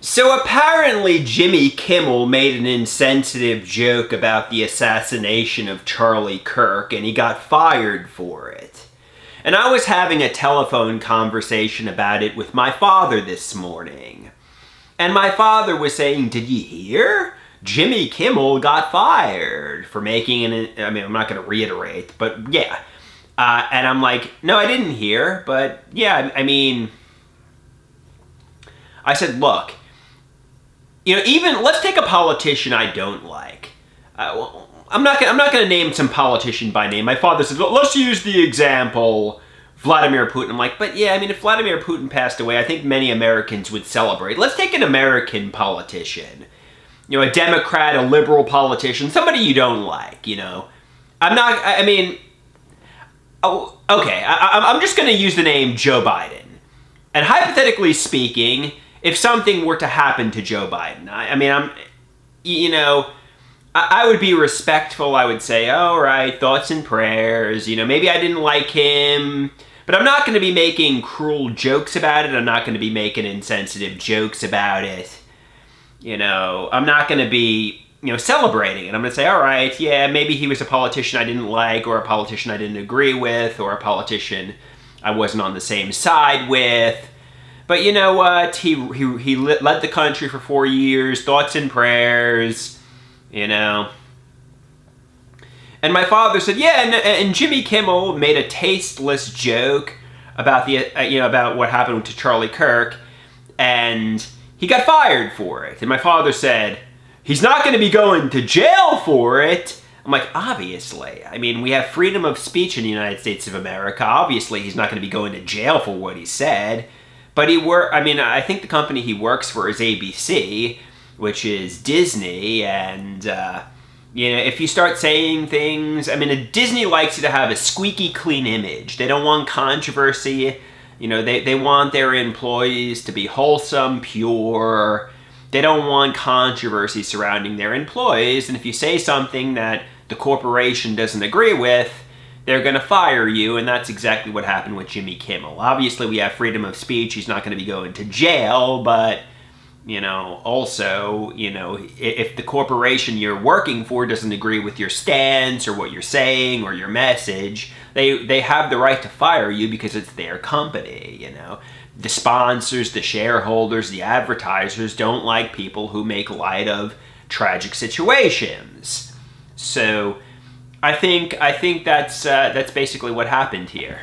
So apparently Jimmy Kimmel made an insensitive joke about the assassination of Charlie Kirk, and he got fired for it. And I was having a telephone conversation about it with my father this morning. And my father was saying, "Did you hear? Jimmy Kimmel got fired for making I'm not going to reiterate, but yeah." And I'm like, "No, I didn't hear, but yeah, I said, look, even let's take a politician I don't like. I'm not going to name some politician by name. My father says, well, let's use the example Vladimir Putin. I'm like, but yeah, if Vladimir Putin passed away, I think many Americans would celebrate. Let's take an American politician, a Democrat, a liberal politician, somebody you don't like. I'm just going to use the name Joe Biden. And hypothetically speaking, if something were to happen to Joe Biden, I would be respectful. I would say, all right, thoughts and prayers. Maybe I didn't like him, but I'm not going to be making cruel jokes about it. I'm not going to be making insensitive jokes about it. I'm not going to be, celebrating it. I'm going to say, all right, yeah, maybe he was a politician I didn't like, or a politician I didn't agree with, or a politician I wasn't on the same side with. But you know what? He led the country for 4 years, thoughts and prayers, And my father said, yeah, and Jimmy Kimmel made a tasteless joke about about what happened to Charlie Kirk, and he got fired for it. And my father said, he's not going to be going to jail for it. I'm like, obviously. We have freedom of speech in the United States of America. Obviously, he's not going to be going to jail for what he said. But I think the company he works for is ABC, which is Disney, and, if you start saying things, Disney likes you to have a squeaky clean image. They don't want controversy. They want their employees to be wholesome, pure. They don't want controversy surrounding their employees, and if you say something that the corporation doesn't agree with, they're going to fire you, and that's exactly what happened with Jimmy Kimmel. Obviously, we have freedom of speech. He's not going to be going to jail, but, also, if the corporation you're working for doesn't agree with your stance or what you're saying or your message, they have the right to fire you because it's their company, The sponsors, the shareholders, the advertisers don't like people who make light of tragic situations. So I think that's basically what happened here.